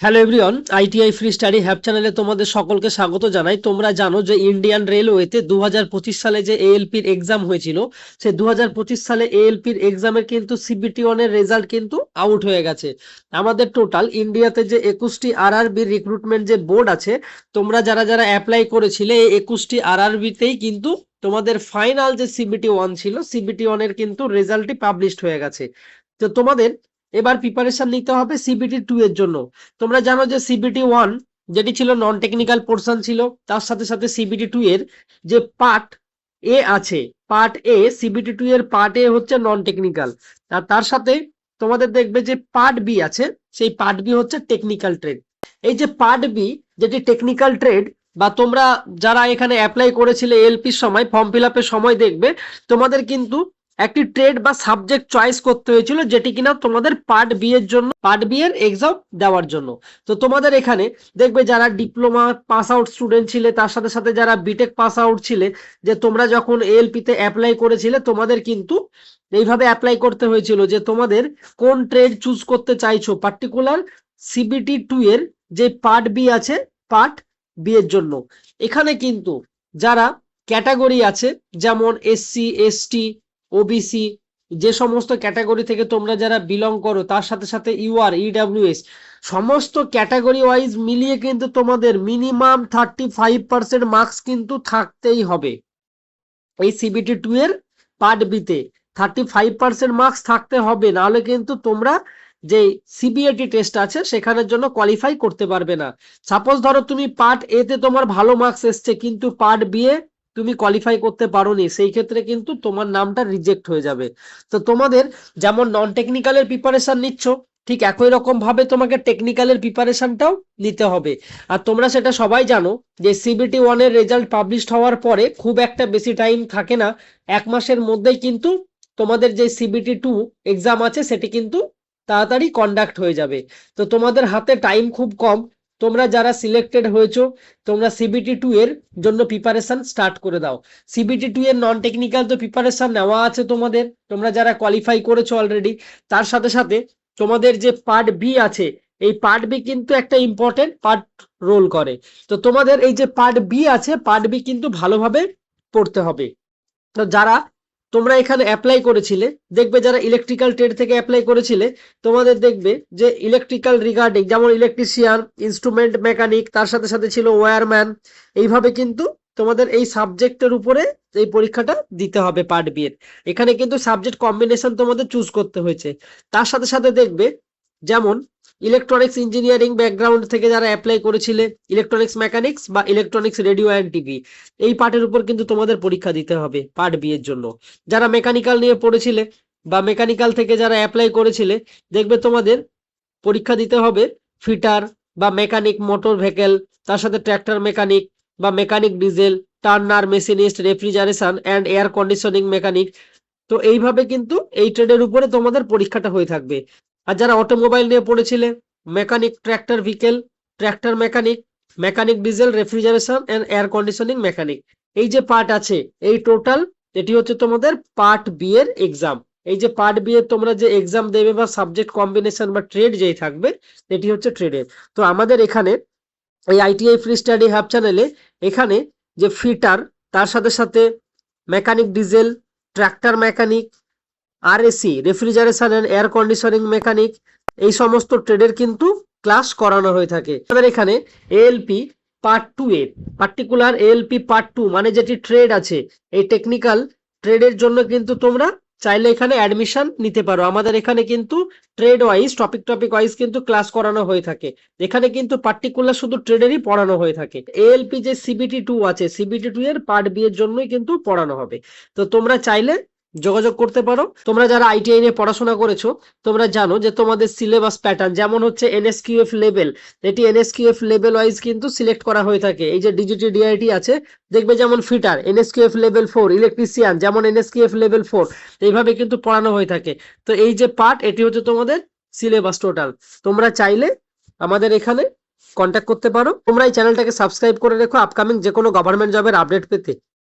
Hello everyone, ITI free study have চ্যানেলে তোমাদের সকলকে স্বাগত জানাই। তোমরা জানো যে ইন্ডিয়ান রেলওয়েতে 2025 সালে যে এএলপির এক্সাম হয়েছিল, সে 2025 সালে এএলপির এক্সামের কিন্তু সিবিটি ওয়ান এর রেজাল্ট কিন্তু আউট হয়ে গেছে। আমাদের টোটাল ইন্ডিয়াতে যে 21টি আরআরবি রিক্রুটমেন্ট যে বোর্ড আছে, তোমরা যারা যারা অ্যাপ্লাই করেছিলে এই 21টি আরআরবিতেই কিন্তু তোমাদের ফাইনাল যে সিবিটি ওয়ান ছিল, সিবিটি ওয়ান এর কিন্তু রেজাল্টই পাবলিশড হয়ে গেছে। তো তোমাদের এবার প্রিপারেশন নিতে হবে সিবিটি টু এর জন্য। তোমরা জানো যে সিবিটি ওয়ান যেটি ছিল নন টেকনিক্যাল পোর্শন ছিল, তার সাথে সাথে সিবিটি টু এর যে পার্ট এ আছে, পার্ট এ, সিবিটি টু এর পার্ট এ হচ্ছে নন টেকনিক্যাল, আর তার সাথে তোমাদের দেখবে যে পার্ট বি আছে, সেই পার্ট বি হচ্ছে টেকনিক্যাল ট্রেড। এই যে পার্ট বি যেটি টেকনিক্যাল ট্রেড, বা তোমরা যারা এখানে অ্যাপ্লাই করেছিলে এলপির সময় ফর্ম ফিল আপের সময় দেখবে তোমাদের কিন্তু একটি ট্রেড বা সাবজেক্ট চয়েস করতে হয়েছিল, যেটি কিনা তোমাদের পার্ট বি এর জন্য, পার্ট বি এর এক্সাম দেওয়ার জন্য। তো তোমাদের এখানে দেখবে যারা ডিপ্লোমা পাস আউট স্টুডেন্ট ছিলে, তার সাথে সাথে যারা বিটেক পাস আউট ছিলে, যে তোমরা যখন এএলপি তে অ্যাপ্লাই করেছিলে তোমাদের কিন্তু এইভাবে অ্যাপ্লাই করতে হয়েছিল যে তোমাদের কোন ট্রেড চুজ করতে চাইছো পার্টিকুলার সিবিটি টু এর যে পার্ট বি আছে, পার্ট বি এর জন্য। এখানে কিন্তু যারা ক্যাটাগরি আছে, যেমন এসসি, এসটি, ওবিসি, যে সমস্ত ক্যাটাগরি থেকে তোমরা যারা বিলং করো, তার সাথে সাথে ইউআর, ইডাব্লিউএস, সমস্ত ক্যাটাগরি ওয়াইজ মিলিয়ে কিন্তু তোমাদের মিনিমাম 35% মার্কস কিন্তু থাকতেই হবে এই সিবিটি টু এর পার্ট বিতে। 35% মার্কস থাকতে হবে, নাহলে কিন্তু তোমরা যে সিবিএটি টেস্ট আছে সেখানের জন্য কোয়ালিফাই করতে পারবে না। সাপোজ ধরো তুমি পার্ট এ তে তোমার ভালো মার্কস এসছে, কিন্তু পার্ট বি এ তুমি কোয়ালিফাই করতে পারোনি, সেই ক্ষেত্রে কিন্তু তোমার নামটা রিজেক্ট হয়ে যাবে। তো তোমাদের যেমন নন টেকনিক্যালের প্রিপারেশন নিচ্ছ, ঠিক একই রকম ভাবে তোমাকে টেকনিক্যালের প্রিপারেশনটাও নিতে হবে। আর তোমরা সেটা সবাই জানো যে সিবিটি ওয়ান এর রেজাল্ট পাবলিশড হওয়ার পরে খুব একটা বেশি টাইম থাকে না, 1 মাসের মধ্যেই কিন্তু তোমাদের যে সিবিটি টু এক্সাম আছে সেটি কিন্তু তাড়াতাড়ি কন্ডাক্ট হয়ে যাবে। তো তোমাদের হাতে টাইম খুব কম। তোমরা যারা সিলেক্টেড হয়েছো, তোমরা সিবিটি টু এর জন্য প্রিপারেশন স্টার্ট করে দাও। সিবিটি টু এর নন টেকনিক্যাল তো প্রিপারেশন নেওয়া আছে তোমাদের, তোমরা যারা কোয়ালিফাই করেছো অলরেডি। তার সাথে সাথে তোমাদের যে পার্ট বি আছে, এই পার্ট বি কিন্তু একটা ইম্পর্টেন্ট পার্ট রোল করে। তো তোমাদের এই যে পার্ট বি আছে, পার্ট বি কিন্তু ভালোভাবে পড়তে হবে। তো যারা তোমরা এখানে অ্যাপ্লাই করেছিলে, দেখবে যারা ইলেকট্রিক্যাল ট্রেড থেকে অ্যাপ্লাই করেছিলে, তোমাদের দেখবে যে ইলেকট্রিক্যাল রিগার্ডিং, যেমন ইলেকট্রিশিয়ান, ইনস্ট্রুমেন্ট মেকানিক, তার সাথে সাথে ছিল ওয়্যারম্যান, এইভাবে কিন্তু তোমাদের এই সাবজেক্টের উপরে এই পরীক্ষাটা দিতে হবে পার্ট বি এর। এখানে কিন্তু সাবজেক্ট কম্বিনেশন তোমাদের চুজ করতে হয়েছে। তার সাথে সাথে দেখবে যেমন ইলেকট্রনিক্স ইঞ্জিনিয়ারিং ব্যাকগ্রাউন্ড থেকে যারা অ্যাপ্লাই করেছিলে, ইলেকট্রনিক্স মেকানিক্স বা ইলেকট্রনিক্স রেডিও অ্যান্ড টিভি, এই পার্টের উপর কিন্তু তোমাদের পরীক্ষা দিতে হবে পার্ট বি এর জন্য। যারা মেকানিক্যাল নিয়ে পড়েছিলে বা মেকানিক্যাল থেকে যারা অ্যাপ্লাই করেছিলে, দেখবে তোমাদের পরীক্ষা দিতে হবে ফিটার বা মেকানিক মোটর ভেহিকল, তার সাথে ট্র্যাক্টর মেকানিক বা mechanic diesel, Turner machinist, refrigeration and air conditioning mechanic. তো এইভাবে কিন্তু এই ট্রেডের উপরে তোমাদের পরীক্ষাটা হয়ে থাকবে। আর যারা অটোমোবাইল নিয়ে পড়েছিলে, mechanic tractor vehicle, tractor mechanic, mechanic diesel, refrigeration and air conditioning mechanic, এই যে পার্ট আছে, এই টোটাল এটি হচ্ছে তোমাদের পার্ট বি এর এক্সাম। এই যে পার্ট বি এর তোমরা যে এক্সাম দেবে বা সাবজেক্ট কম্বিনেশন বা ট্রেড যেই থাকবে, এটি হচ্ছে ট্রেডের। তো আমাদের এখানে এই আইটিআই ফ্রি স্টাডি হাব চ্যানেলে এখানে যে ফিটার, তার সাথে সাথে mechanic diesel, tractor mechanic, RAC, refrigeration and air conditioning mechanic, এই সমস্ত ট্রেডের কিন্তু ক্লাস করানো হয়ে থাকে। আমাদের এখানে এএলপি পার্ট টু এ, পার্টিকুলার এএলপি পার্ট টু মানে যেটি ট্রেড আছে, এই টেকনিক্যাল ট্রেডের জন্য কিন্তু তোমরা চাইলে এখানে অ্যাডমিশন নিতে পারো। আমাদের এখানে কিন্তু ট্রেড ওয়াইজ, টপিক ওয়াইজ কিন্তু ক্লাস করানো হয়ে থাকে। এখানে কিন্তু পার্টিকুলার শুধু ট্রেডেরই পড়ানো হয়ে থাকে। এএলপি যে সিবিটি টু আছে, সিবিটি টু এর পার্ট বি এর জন্যই কিন্তু পড়ানো হবে। তো তোমরা চাইলে যোগাযোগ করতে পারো। তোমরা যারা আইটিআই নিয়ে পড়াশোনা করেছো, তোমরা জানো যে তোমাদের সিলেবাস প্যাটার্ন যেমন হচ্ছে এনএসকিউএফ লেভেল, এটি এনএসকিউএফ লেভেল ওয়াইজ কিন্তু সিলেক্ট করা হয়ে থাকে। এই যে ডিজিটি ডিআইটি আছে, দেখবে যেমন ফিটার এনএসকিউএফ লেভেল 4, ইলেকট্রিশিয়ান যেমন এনএসকিউএফ লেভেল 4, এইভাবে কিন্তু পড়ানো হয়ে থাকে। তো এই যে পার্ট, এটি হচ্ছে তোমাদের সিলেবাস টোটাল। তোমরা চাইলে আমাদের এখানে কন্ট্যাক্ট করতে পারো। তোমরা এই চ্যানেলটাকে সাবস্ক্রাইব করে রেখো আপকামিং যে কোনো গভর্নমেন্ট জবের আপডেট পেতে।